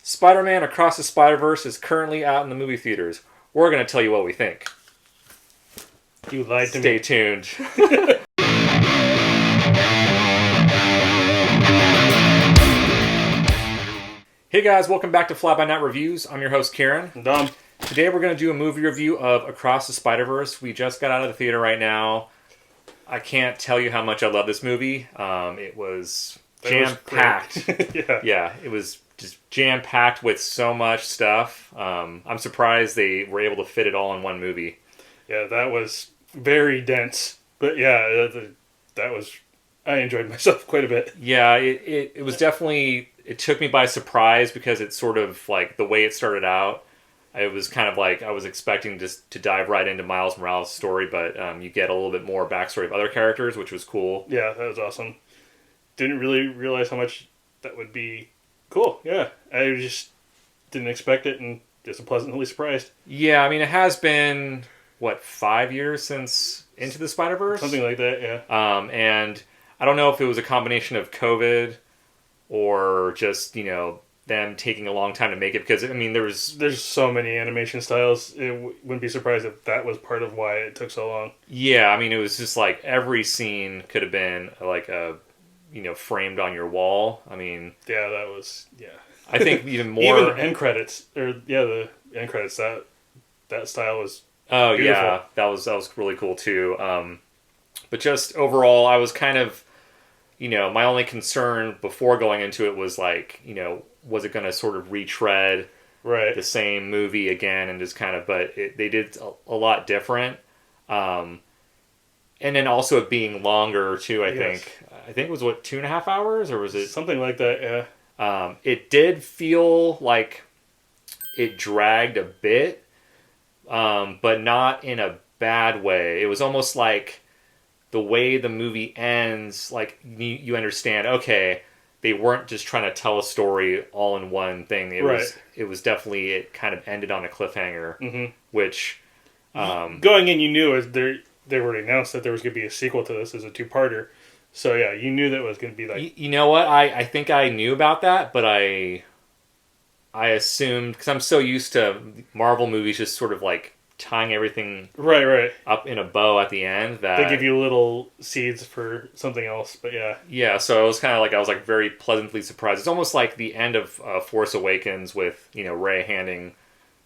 Spider-Man Across the Spiderverse is currently out in the movie theaters. We're going to tell you what we think. You lied to me. Stay tuned. Hey guys, welcome back to Fly By Night Reviews. I'm your host, Kiren And Dom. Today we're going to do a movie review of Across the Spiderverse. We just got out of the theater right now. I can't tell you how much I love this movie. It was jam-packed. Yeah, it was just jam-packed with so much stuff. I'm surprised they were able to fit it all in one movie. Yeah, that was very dense. But yeah, I enjoyed myself quite a bit. Yeah, it was definitely, it took me by surprise because it's sort of like the way it started out. It was kind of like I was expecting just to dive right into Miles Morales' story, but you get a little bit more backstory of other characters, which was cool. Yeah, that was awesome. Didn't really realize how much that would be cool. Yeah, I just didn't expect it and just pleasantly surprised. Yeah, I mean, it has been, 5 years since Into the Spider-Verse? Something like that, yeah. And I don't know if it was a combination of COVID or just, them taking a long time to make it, because, I mean, There's so many animation styles, wouldn't be surprised if that was part of why it took so long. Yeah, I mean, it was just like every scene could have been like framed on your wall. I mean... Yeah, that was, yeah. I think even more... Even the end credits, the end credits, that style was beautiful. Yeah, that was really cool too. But just overall, I was kind of, my only concern before going into it was like, was it going to sort of retread the same movie again and just kind of, but they did a lot different. And then also it being longer too, I think it was 2.5 hours, or was it something like that? Yeah. It did feel like it dragged a bit, but not in a bad way. It was almost like the way the movie ends, like you understand, okay, they weren't just trying to tell a story all in one thing. It was definitely, it kind of ended on a cliffhanger, which... going in, you knew they already announced that there was going to be a sequel to this as a two-parter. So yeah, you knew that was going to be like... You know what? I think I knew about that, but I assumed, because I'm so used to Marvel movies just sort of like tying everything up in a bow at the end, that they give you little seeds for something else. But yeah, so it was kind of like I was like very pleasantly surprised. It's almost like the end of Force Awakens with Rey handing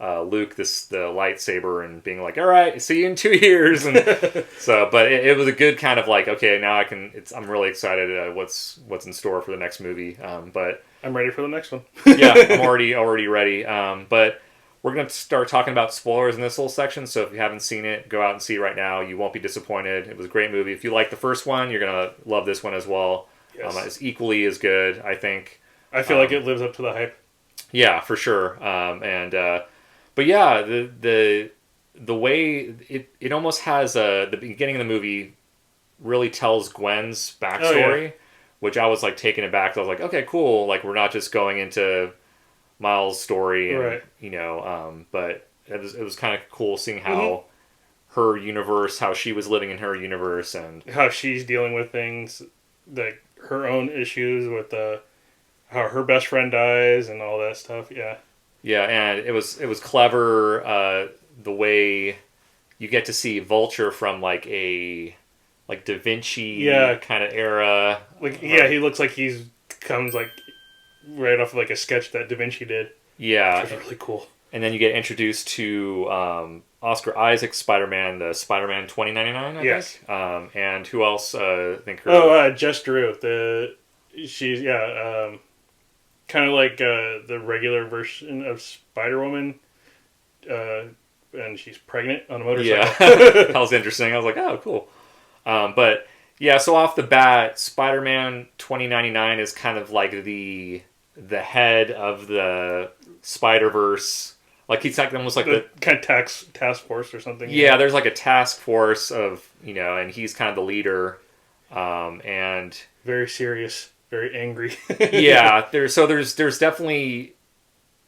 Luke the lightsaber and being like, all right, see you in 2 years. And so, but it was a good kind of like, okay, now I'm really excited what's in store for the next movie. But I'm ready for the next one. Yeah, I'm already ready. But we're going to start talking about spoilers in this little section, so if you haven't seen it, go out and see it right now. You won't be disappointed. It was a great movie. If you like the first one, you're going to love this one as well. Yes. It's equally as good, I think. I feel like it lives up to the hype. Yeah, for sure. But yeah, the way it almost has the beginning of the movie really tells Gwen's backstory, which I was like taken aback. I was like, okay, cool. Like, we're not just going into Miles' story, and but it was kind of cool seeing how her universe, how she was living in her universe, and how she's dealing with things, like her own issues with how her best friend dies and all that stuff. Yeah, and it was clever the way you get to see Vulture from like a Da Vinci kind of era. He looks like comes like right off of like a sketch that Da Vinci did. Yeah, which was really cool. And then you get introduced to Oscar Isaac's Spider-Man, the Spider-Man 2099, I think. And who else? I think Jess Drew. She's kind of like the regular version of Spider-Woman, and she's pregnant on a motorcycle. Yeah, that was interesting. I was like, oh, cool. But yeah, so off the bat, Spider-Man 2099 is kind of like the head of the Spider-Verse. Like, he's like almost like the kind of task force or something. Yeah, there's like a task force of, and he's kind of the leader, and very serious, very angry. Yeah, there's definitely,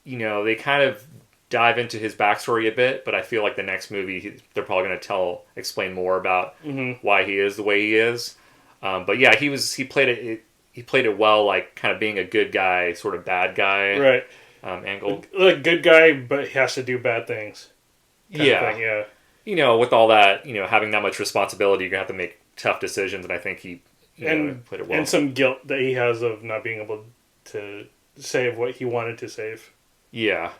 they kind of dive into his backstory a bit, but I feel like the next movie they're probably going to explain more about why he is the way he is. But yeah, he played it well, like kind of being a good guy, sort of bad guy. Right. angle. Like good guy, but he has to do bad things. Yeah. Yeah. You know, with all that, you know, having that much responsibility, you're going to have to make tough decisions, and I think he played it well. And some guilt that he has of not being able to save what he wanted to save. Yeah.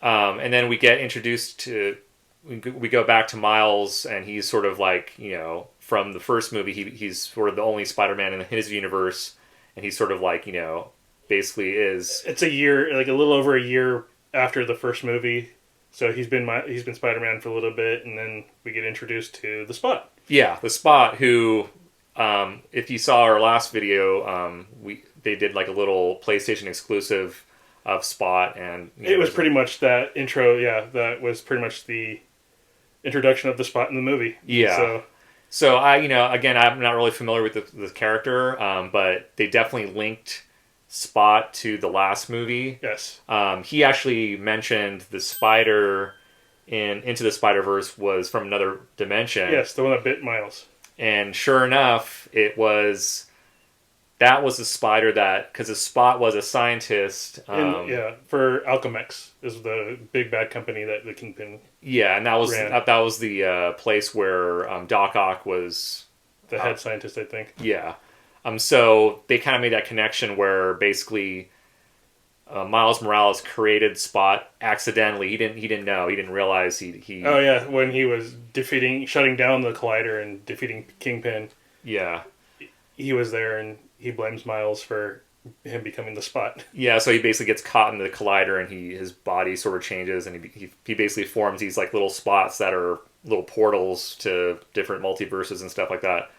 And then we get introduced to... We go back to Miles, and he's sort of like, you know, from the first movie, he's sort of the only Spider-Man in his universe, and he's sort of like, you know, basically is... It's a year, like a little over a year after the first movie, so he's been Spider-Man for a little bit, and then we get introduced to the Spot. Yeah, the Spot, who, if you saw our last video, they did like a little PlayStation exclusive of Spot, and you know, it was pretty much that intro. Yeah, that was pretty much the introduction of the Spot in the movie. Yeah. So I, you know, again, I'm not really familiar with the character, but they definitely linked Spot to the last movie. Yes. He actually mentioned the spider in Into the Spider-Verse was from another dimension. Yes, the one that bit Miles. And sure enough, that was the spider because the Spot was a scientist. For Alchemex is the big bad company that the Kingpin. Yeah, and that was the place where Doc Ock was the head scientist, I think. Yeah, so they kind of made that connection where basically Miles Morales created Spot accidentally. He didn't know. He didn't realize he. Oh yeah, when he was shutting down the Collider and defeating Kingpin. Yeah, he was there and. He blames Miles for him becoming the Spot. Yeah, so he basically gets caught in the Collider, and his body sort of changes, and he basically forms these like little spots that are little portals to different multiverses and stuff like that.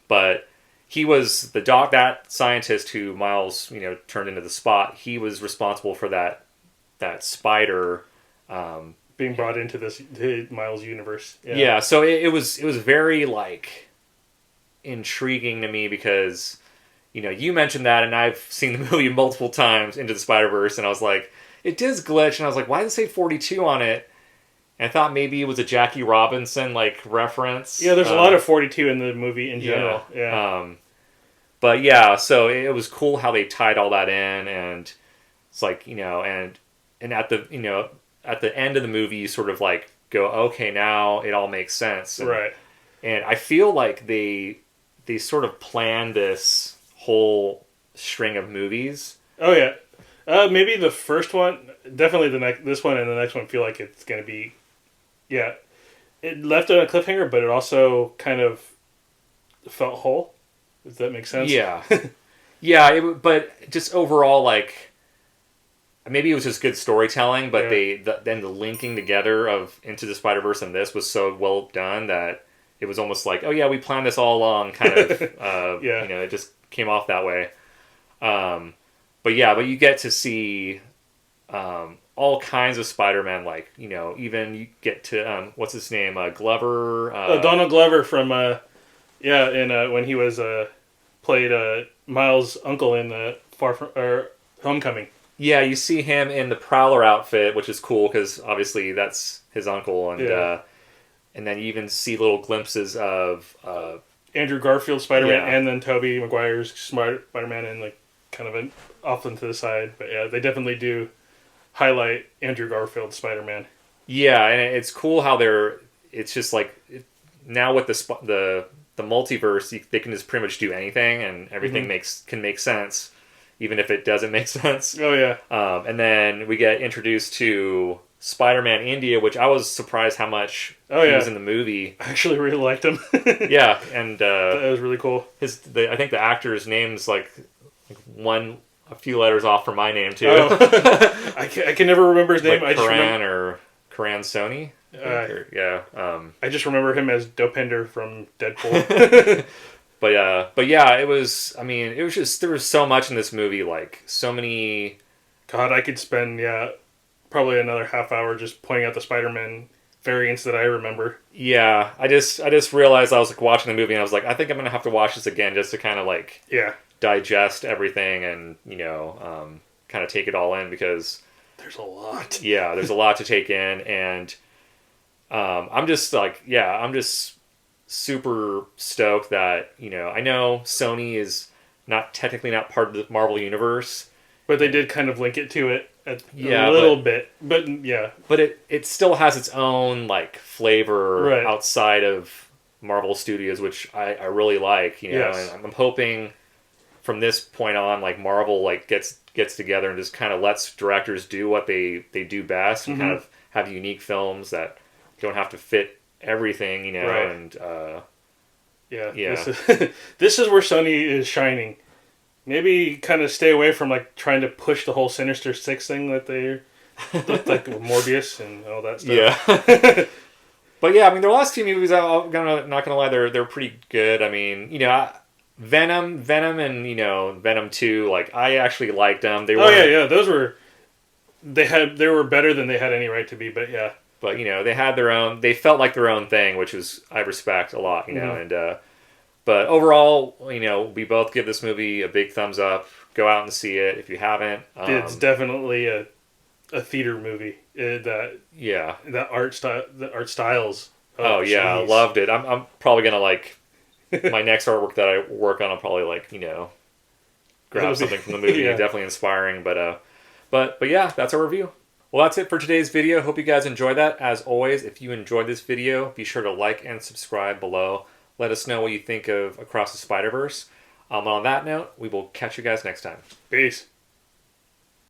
But he was that scientist who Miles, you know, turned into the Spot. He was responsible for that spider being brought into the Miles universe. Yeah, so it was very like intriguing to me because. You know, you mentioned that, and I've seen the movie multiple times, Into the Spider-Verse, and I was like, it does glitch, and I was like, why does it say 42 on it? And I thought maybe it was a Jackie Robinson, like, reference. Yeah, there's a lot of 42 in the movie in general. Yeah. But yeah, so it was cool how they tied all that in, and it's like, you know, and at the, you know, at the end of the movie, you sort of like go, okay, now it all makes sense. Right. And I feel like they sort of planned this whole string of movies. Oh yeah, maybe the first one, definitely this one and the next one feel like it's going to be, yeah. It left on a cliffhanger, but it also kind of felt whole. Does that make sense? Yeah, yeah. But just overall, like maybe it was just good storytelling, but then the linking together of Into the Spider-Verse and this was so well done that it was almost like, oh yeah, we planned this all along. Kind of, yeah. You know, it just came off that way. But you get to see all kinds of Spider-Man, like, you know, even you get to what's his name, Glover, Donald Glover from when he was played Miles' uncle in Homecoming. Yeah, you see him in the Prowler outfit, which is cool because obviously that's his uncle, and then you even see little glimpses of Andrew Garfield's Spider-Man, and then Tobey Maguire's Spider-Man, and like kind of off into the side. But yeah, they definitely do highlight Andrew Garfield's Spider-Man. Yeah, and it's cool how it's just like now with the multiverse, they can just pretty much do anything, and everything can make sense, even if it doesn't make sense. Oh yeah. And then we get introduced to Spider-Man India, which I was surprised how much he was in the movie. I actually really liked him. Yeah, and that was really cool. I think the actor's name's like a few letters off from my name too. Oh. I can never remember his name. Like Karan Sony. I just remember him as Dopinder from Deadpool. But yeah, it was. I mean, it was just there was so much in this movie, like so many. God, I could spend probably another half hour just pointing out the Spider-Man variants that I remember. Yeah, I just realized I was like watching the movie and I was like, I think I'm gonna have to watch this again just to kind of like digest everything and kind of take it all in because there's a lot. Yeah, there's a lot to take in, and I'm just super stoked that I know Sony is technically not part of the Marvel universe, but they did kind of link it to it. a little bit, but yeah. But it still has its own like flavor outside of Marvel Studios, which I really like, you know, and I'm hoping from this point on, like Marvel like gets together and just kind of lets directors do what they do best and kind of have unique films that don't have to fit everything, you know, and this is where Sony is shining. Maybe kind of stay away from like trying to push the whole Sinister Six thing that they look like Morbius and all that stuff. Yeah. But yeah, I mean, their last two movies, I'm not gonna lie, they're pretty good. I mean, you know, Venom, and you know, Venom 2. Like, I actually liked them. They those were they were better than they had any right to be. But yeah, but you know, they had their own. They felt like their own thing, which is I respect a lot. You know, and but overall, you know, we both give this movie a big thumbs up. Go out and see it if you haven't. It's definitely a theater movie. The art styles. Oh yeah, I loved it. I'm probably gonna like my next artwork that I work on. I'll probably like, you know, grab something from the movie. Definitely inspiring. But yeah, that's our review. Well, that's it for today's video. Hope you guys enjoyed that. As always, if you enjoyed this video, be sure to like and subscribe below. Let us know what you think of Across the Spider-Verse. On that note, we will catch you guys next time. Peace.